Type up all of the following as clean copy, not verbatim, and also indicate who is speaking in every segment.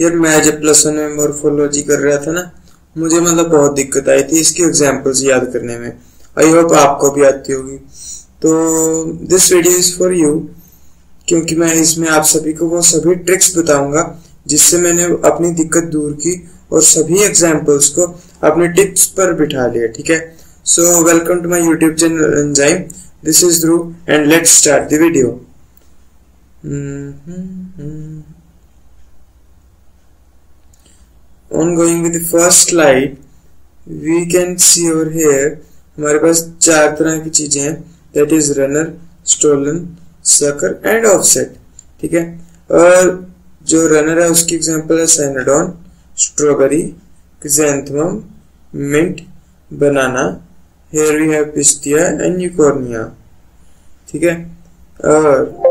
Speaker 1: यार मैं जब +1 में मॉर्फोलॉजी कर रहा था ना, मुझे मतलब बहुत दिक्कत आई थी इसकी एग्जाम्पल्स याद करने में। आई होप आपको भी आती होगी। तो this video is for you, क्योंकि मैं इसमें आप सभी को वो सभी ट्रिक्स बताऊंगा जिससे मैंने अपनी दिक्कत दूर की और सभी एग्जाम्पल्स को अपने टिप्स पर बिठा लिया। ठीक है, so welcome to my YouTube channel enzyme. This is Dhruv and let's start the video. On going with the first slide, we can see over here हमारे पास 4 तरह की चीजें हैं, that is runner, stolen, sucker and offset। ठीक है, और जो runner है उसकी एग्जांपल है cynodon, strawberry, chrysanthemum, mint, banana. Here we have pistia and eichhornia. ठीक है, और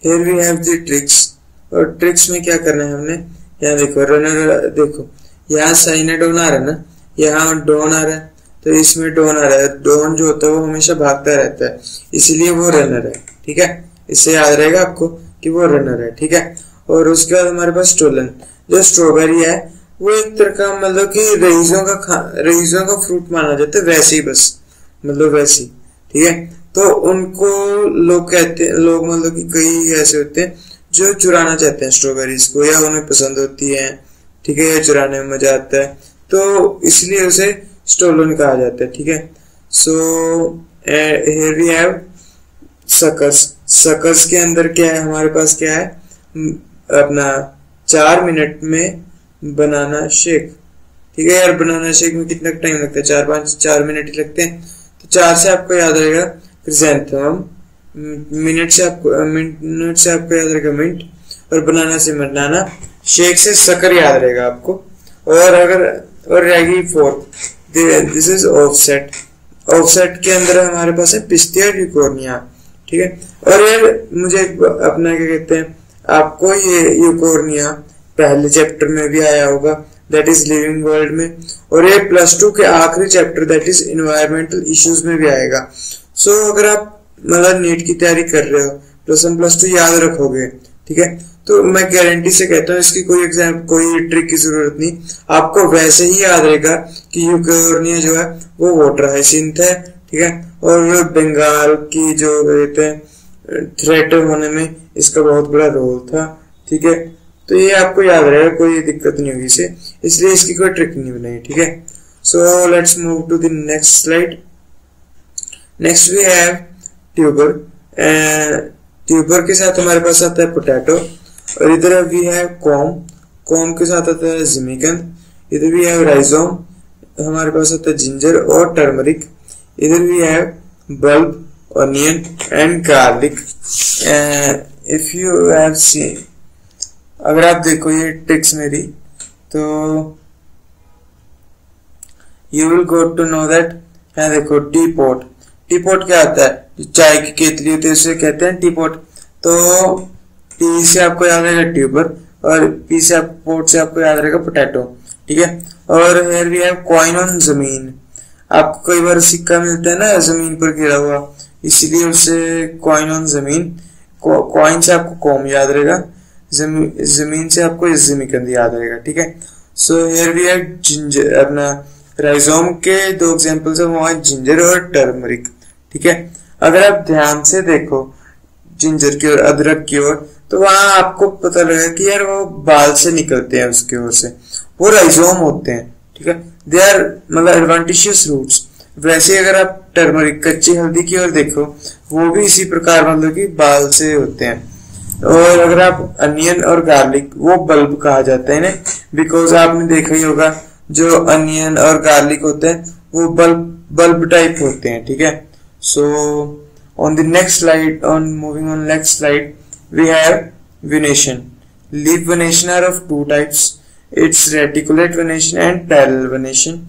Speaker 1: Here we have the tricks। और ट्रिक्स में क्या करना है हमने, यहाँ देखो रनर, देखो यहाँ साइनाडोन आ रहा है ना, यहाँ डॉन आ रहा है, तो इसमें डॉन आ रहा है। डॉन जो होता है वो हमेशा भागता रहता है, इसीलिए वो रनर है। ठीक है, इससे याद रहेगा आपको कि वो रनर है। ठीक है, और उसके बाद हमारे पास स्टोलन, जो स्ट्रॉबेरी है वो एक तरह का मतलब कि रईसों का फ्रूट माना जाता है, वैसे ही बस मतलब वैसे ही। ठीक है, तो उनको लोग कहते हैं, लोग मतलब कि कई ऐसे होते हैं जो चुराना चाहते हैं स्ट्रॉबेरीज को, या उन्हें पसंद होती है। ठीक है, या चुराने में मजा आता है, तो इसलिए उसे स्टोलन कहा जाता है। ठीक है, so here we have suckers. Suckers के अंदर क्या है, हमारे पास क्या है, अपना 4 मिनट में बनाना शेक। ठीक है यार, बनाना शेक में कितना टाइम लगता है, 4 मिनट ही लगते हैं। तो 4 से आपको याद रहेगा क्रिसैंथेमम, मिनट से आपको याद रहेगा मिंट, और बनाना से बनाना, शेक से सकर याद रहेगा आपको। और अगर और रहेगी 4, दिस इज ऑफसेट। ऑफसेट के अंदर हमारे पास है पिस्टिया और यूकोर्निया। ठीक है, और यार मुझे अपना क्या कहते हैं, आपको ये यूकोर्निया पहले चैप्टर में भी आया होगा, दैट इज लिविंग वर्ल्ड में, और ये +2 के आखिरी chapter that is environmental issues में भी आएगा। सो अगर आप मतलब नीट की तैयारी कर रहे हो, +1 +2 याद रखोगे। ठीक है, तो मैं गारंटी से कहता हूँ इसकी कोई ट्रिक की जरूरत नहीं, आपको वैसे ही याद रहेगा कि यूकोर्निया जो है वो वाटर हाइसिंथ है। ठीक है, और बंगाल की जो कहते हैं थ्रेट होने में इसका बहुत बड़ा रोल था। ठीक है, तो ये आपको याद रहेगा, कोई दिक्कत नहीं होगी इसे, इसलिए इसकी कोई ट्रिक नहीं बनाई। ठीक है, so let's move to the next slide. Next we have tuber. Tuber के साथ हमारे पास आता है पोटैटो, और इधर वी हैव कॉम। कॉम के साथ आता है जिमिकंद। इधर वी हैव राइजोम, हमारे पास आता है जिंजर और टर्मरिक। इधर we have bulb, onion and garlic. If you have seen, अगर आप देखो ये ट्रिक्स मेरी, तो you will go to know that. यहाँ देखो टी पॉट। टी पॉट क्या होता है, जो चाय की केतली होती है उसे कहते हैं टी पॉट। तो टी से आपको याद रहेगा ट्यूबर, और पी से पॉट से आपको याद रहेगा पोटैटो। ठीक है, और here we have coin on जमीन। आपको कई बार सिक्का मिलता है ना जमीन पर गिरा हुआ, इसीलिए उसे कॉइन ऑन जमीन। कॉइन से आपको कॉम याद रहेगा, जमीन से आपको जिमिकंद याद रहेगा। ठीक है, so here we have ginger. अपना राइजोम के 2 एग्जांपल्स है, वो है जिंजर और टर्मरिक। ठीक है, अगर आप ध्यान से देखो जिंजर की और अदरक की ओर, तो वहां आपको पता लगेगा कि यार वो बाल से निकलते हैं, उसके ओर से वो राइजोम होते हैं। ठीक है, दे आर मतलब एडवांटेजियस रूट्स। वैसे अगर आप टर्मरिक कच्ची हल्दी की ओर देखो, वो भी इसी प्रकार मतलब कि बाल से होते हैं। और अगर आप अनियन और गार्लिक, वो बल्ब कहा जाता है इन्हें, बिकॉज आपने देखा ही होगा जो अनियन और गार्लिक होते हैं वो बल्ब टाइप होते हैं। ठीक है, so on the next slide, on moving on next slide, we have venation. Leaf venation are of 2 types, it's reticulate venation and parallel venation.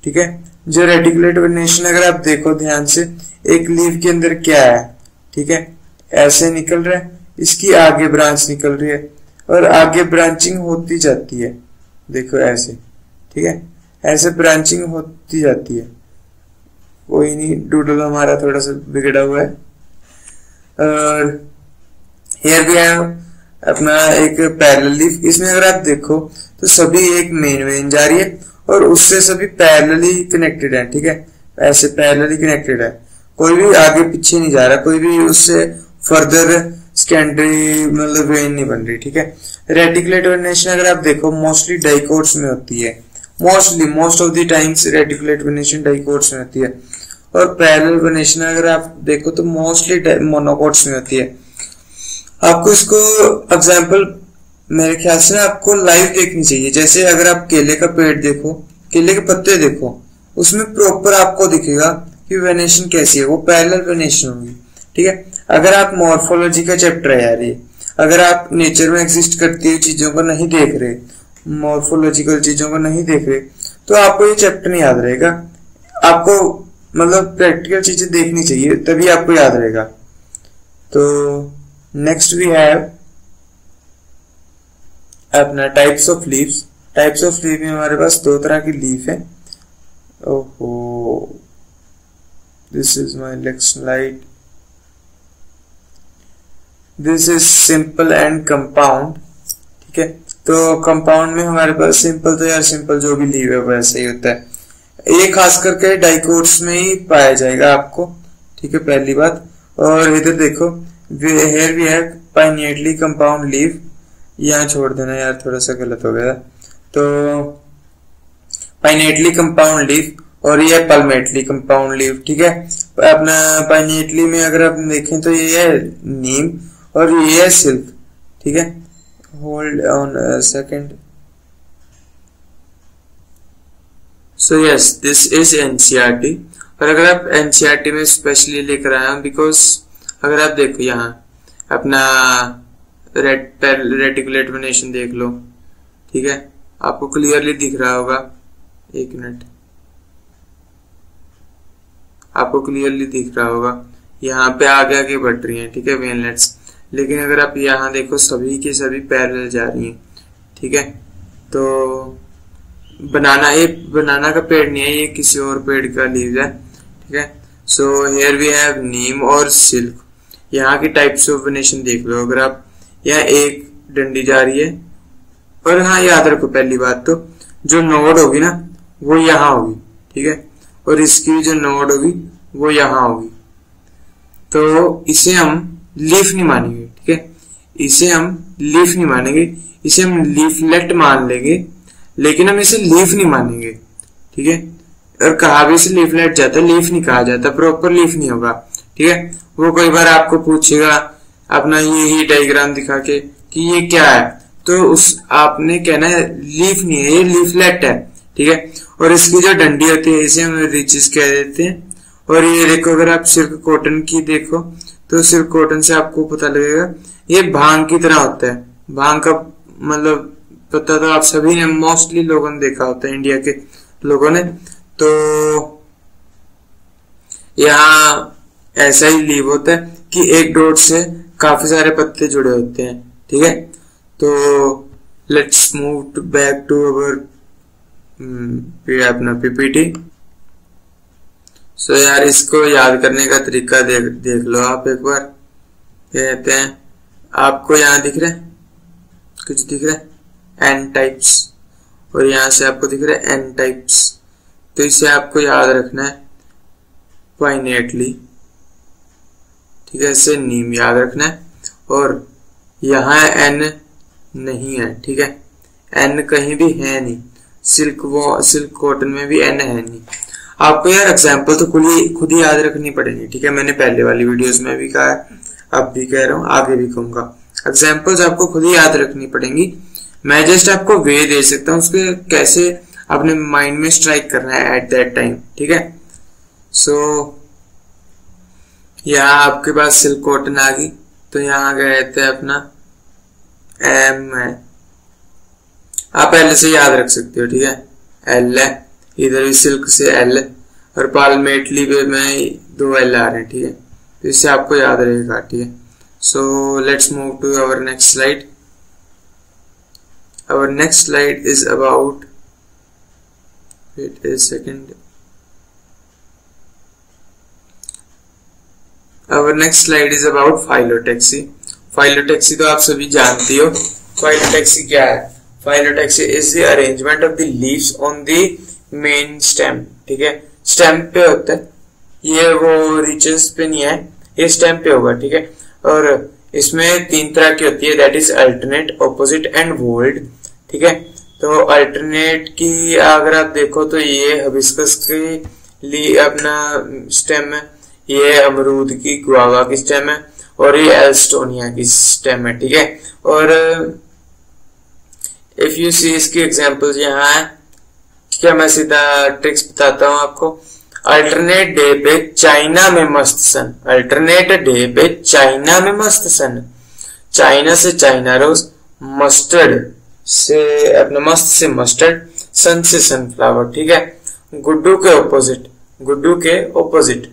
Speaker 1: ठीक है, जो रेटिकुलेट वेनेशन अगर आप देखो ध्यान से, एक लीफ के अंदर क्या है, ठीक है, ऐसे निकल रहा है, इसकी आगे ब्रांच निकल रही है, और आगे ब्रांचिंग होती जाती है। देखो ऐसे, ठीक है, ऐसे ब्रांचिंग होती जाती है। कोई नहीं, डूडल हमारा थोड़ा सा बिगड़ा हुआ है, हियर वी हैव अपना एक पैरेलल लीफ। इसमें अगर आप देखो तो सभी एक मेन वेन जा रही है और उससे सभी पैरेलली कनेक्टेड है, ठीक है, ऐसे पैरेलली कनेक्टेड है, कोई भी आगे पीछे नहीं जा रहा, कोई भी उससे फर्दर सेकेंडरी मतलब वेन नहीं बन रही, ठीक है। रेटिकुलेट वेनेशन अगर आप देखो मोस्टली डाइकोट्स में होती है, most of the times reticulate venation dicots में होती है, और पैरेलल वेनेशन अगर आप देखो तो मोस्टली मोनोकोट्स में होती है। आपको इसको एग्जांपल मेरे ख्याल से आपको लाइव देखनी चाहिए। जैसे अगर आप केले का पेड़ देखो, केले के पत्ते देखो, उसमें प्रॉपर आपको दिखेगा कि वेनेशन कैसी है, वो पैरेलल वेनेशन होगी, ठीक है। अगर आप मॉर्फोलॉजी का चैप्टर है यार ये, अगर आप नेचर में एग्जिस्ट करती हुई चीजों को नहीं देख रहे, मॉर्फोलॉजिकल चीजों को नहीं देख रहे, तो आपको ये चैप्टर नहीं याद रहेगा। आपको मतलब प्रैक्टिकल चीजें देखनी चाहिए, तभी आपको याद रहेगा। तो नेक्स्ट वी हैव अपना types of leaves. Types of leave में हमारे पास दो तरह की लीफ है। ओहो, this is my next slide. This is simple and compound, ठीक है। तो कंपाउंड में हमारे पास सिंपल, तो यार सिंपल जो भी लीव है वैसे ही होता है। ये खास करके डाइकोट्स में ही पाया जाएगा आपको, ठीक है, पहली बात। और इधर देखो, here we have pinnately compound leaf. यहाँ छोड़ देना यार, थोड़ा सा गलत हो गया। तो पाइनेटली कंपाउंड लीव और ये पल्मेटली कंपाउंड लीव, ठीक है। अपना पाइनेटली में अगर आप देखें तो ये है नीम और ये है सिल्क, ठीक है। Hold on second. So yes, this is NCERT. और अगर आप एनसीईआरटी में स्पेशली लेकर आए हैं, बिकॉज अगर आप देखो यहाँ अपना रेटिकुलेट वेनेशन देख लो, ठीक है, आपको क्लियरली दिख रहा होगा। एक मिनट, आपको क्लियरली दिख रहा होगा, यहाँ पे आगे आगे बढ़ रही हैं, ठीक है, वेनलेट्स। लेकिन अगर आप यहाँ देखो सभी की सभी पैरेलल जा रही हैं, ठीक है। तो बनाना का पेड़ नहीं है, ये किसी और पेड़ का लीव है, ठीक है। सो हियर वी हैव नीम और सिल्क। यहाँ की टाइप्स ऑफ वेनेशन देख लो। अगर आप यहाँ एक डंडी जा रही है, और हाँ याद रखो पहली बात तो जो नोड होगी ना वो यहाँ होगी, ठीक है, और इसकी जो नोड होगी वो यहाँ होगी। तो इसे हम लीफ नहीं मानेंगे, ठीक है, इसे हम लीफ नहीं मानेंगे, इसे हम लीफलेट मान लेंगे, लेकिन हम इसे लीफ नहीं मानेंगे, ठीक है। और कहा भी इसे लीफलेट जाता है, लीफ नहीं कहा जाता, प्रॉपर लीफ नहीं होगा, ठीक है। वो कई बार आपको पूछेगा अपना यही डायग्राम दिखा के कि ये क्या है, तो उस आपने कहना है लीफ नहीं है, ये लीफलेट है, ठीक है। और इसकी जो डंडी होती है इसे हम रिचेस कह देते हैं। और ये देखो, अगर आप सिल्क कॉटन की देखो तो सिल्क कॉटन से आपको पता लगेगा ये भांग की तरह होता है। भांग का मतलब पता तो आप सभी ने, मोस्टली लोगों ने देखा होता है, इंडिया के लोगों ने। तो यहाँ ऐसा ही लीव होता है कि एक डॉट से काफी सारे पत्ते जुड़े होते हैं, ठीक है। तो let's move back to our अपना पीपीटी। सो यार इसको याद करने का तरीका देख लो आप एक बार। कहते हैं आपको यहाँ दिख रहा है, कुछ दिख रहा है, एन टाइप्स, और यहाँ से आपको दिख रहा है एन टाइप्स। तो इसे आपको याद रखना है पाइनेटली, ठीक है, इसे नीम याद रखना है। और यहाँ एन नहीं है, ठीक है, एन कहीं भी है नहीं। सिल्क कॉटन में भी एन है नहीं। आपको यार एग्जाम्पल तो खुद ही याद रखनी पड़ेगी, ठीक है। मैंने पहले वाली वीडियोस में भी कहा है, अब भी कह रहा हूँ, आगे भी कहूंगा। एग्जाम्पल्स आपको खुद ही याद रखनी पड़ेंगी। मैं जस्ट आपको वे दे सकता हूँ उसके कैसे अपने माइंड में स्ट्राइक करना है एट दैट टाइम, ठीक है। सो यहाँ आपके पास सिल्क कॉटन आ गई, तो यहाँ गए थे अपना एम है, आप पहले से याद रख सकते हो, ठीक है, एल है, इधर भी सिल्क से एल है, और पालमेटली में 2 एल आ रहे हैं, ठीक है। तो इससे आपको याद रहेगा, ठीक है। So let's move to our next slide. Our next slide is about, wait a second, Our next slide is about phyllotaxy. Phyllotaxy तो आप सभी जानती हो. Phyllotaxy क्या है? Phyllotaxy is the arrangement of the leaves on the main stem. ठीक है, stem पे होता है ये, वो रीचेस पे नहीं है, ये स्टेम पे होगा. ठीक है, और इसमें 3 तरह की होती है, that is alternate, opposite and whorled. ठीक है, तो अल्टरनेट की अगर आप देखो तो ये हिबिस्कस के लिए अपना स्टेम है, ये अमरूद की गुआवा की स्टेम है, और ये एल्स्टोनिया की स्टेम है. ठीक है, और इफ यू सी इसकी एग्जांपल्स यहाँ है. ठीक है, मैं सीधा ट्रिक्स बताता हूँ आपको. अल्टरनेट डे पे चाइना में मस्त सन, अल्टरनेट डे पे चाइना में मस्त सन, चाइना से चाइना रोज, मस्टर्ड से अपना मस्त से मस्टर्ड, सन से सनफ्लावर. ठीक है, गुड्डू के ऑपोजिट, गुड्डू के ऑपोजिट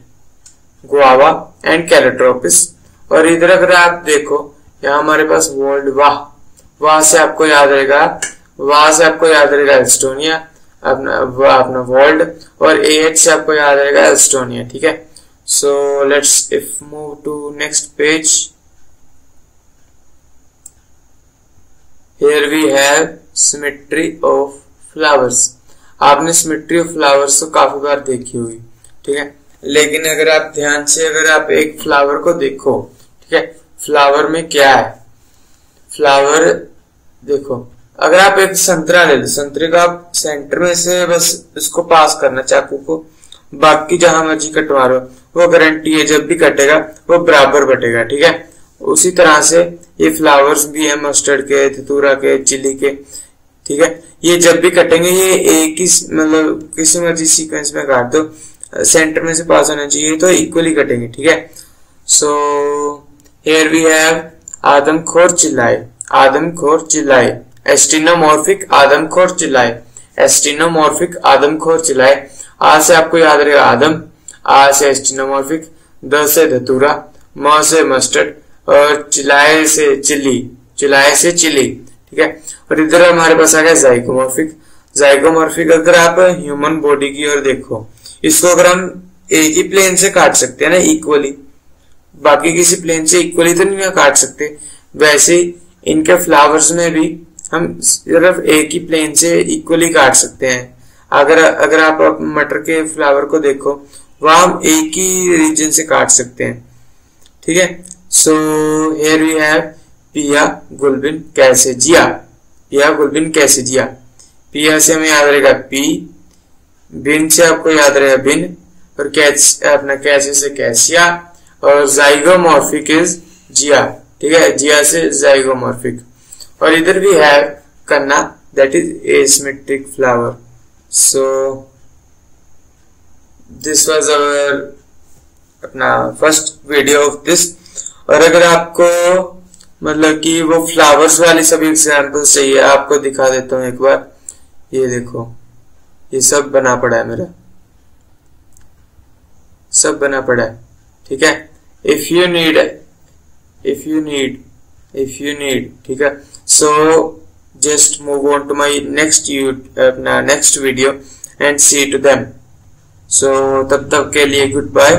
Speaker 1: गुआवा एंड कैलेट्रोपिस. और इधर अगर आप देखो यहाँ हमारे पास वर्ल्ड, वाह, वहां से आपको याद रहेगा, वहां से आपको याद रहेगा एल्स्टोनिया, अपना वर्ल्ड, और AH से आपको याद रहेगा एल्स्टोनिया. ठीक है, so let's if move to next page. Here we have symmetry of flowers. आपने symmetry of flowers तो काफी बार देखी होगी. ठीक है, लेकिन अगर आप ध्यान से अगर आप एक फ्लावर को देखो, ठीक है, फ्लावर में क्या है, फ्लावर देखो, अगर आप एक संतरा ले लो, संतरे का आप सेंटर में से बस इसको पास करना चाकू को, बाकी जहां मर्जी कटवा लो, वो गारंटी है जब भी कटेगा वो बराबर बटेगा. ठीक है, उसी तरह से ये फ्लावर्स भी है, मस्टर्ड के, धतूरा के, चिली के. ठीक है, ये जब भी कटेंगे ये एक ही मतलब किसी मर्जी सीक्वेंस में काट दो, सेंटर में से पास होना चाहिए, तो इक्वली कटेंगे. ठीक है, सो हियर वी हैव आदमखोर चिल्लाए, आदमखोर चिल्लाए, एस्टिनोमॉर्फिक आदमखोर चिल्लाए, एस्टिनोमॉर्फिक आदमखोर चिल्लाए. आ से आपको याद रहेगा आदम, आ से एस्टिनोमॉर्फिक, द से धतूरा, म से मस्टर्ड, और चिल्लाए से चिल्ली, चिल्लाए से चिली. ठीक है, और इधर हमारे पास आ गया जाइगोमॉर्फिक. जाइगोमॉर्फिक अगर आप ह्यूमन बॉडी की ओर देखो, इसको अगर हम एक ही प्लेन से काट सकते हैं ना इक्वली, बाकी किसी प्लेन से इक्वली तो नहीं काट सकते, वैसे इनके फ्लावर्स में भी हम सिर्फ एक ही प्लेन से इक्वली काट सकते हैं. अगर आप मटर के फ्लावर को देखो, वह हम एक ही रीजन से काट सकते हैं. ठीक है, सो हियर वी हैव पिया गुलबिन कैसे जिया, पिया गुलबिन कैसे जिया. पिया से हमें याद रहेगा पी, बिन से आपको याद रहेगा बिन, और कैच अपना कैसे से कैसिया, और जाइगोमॉर्फिक इज जिया. ठीक है, जिया से जाइगोमॉर्फिक. और इधर भी है canna, that is asymmetric flower. So this was our अपना फर्स्ट वीडियो ऑफ दिस. और अगर आपको मतलब कि वो फ्लावर्स वाली सभी एग्जाम्पल्स चाहिए, आपको दिखा देता हूं एक बार. ये देखो, ये सब बना पड़ा है मेरा, सब बना पड़ा है. ठीक है, इफ यू नीड, ठीक है, so just move on to my next video and see to them. So तब तक के लिए गुड बाय.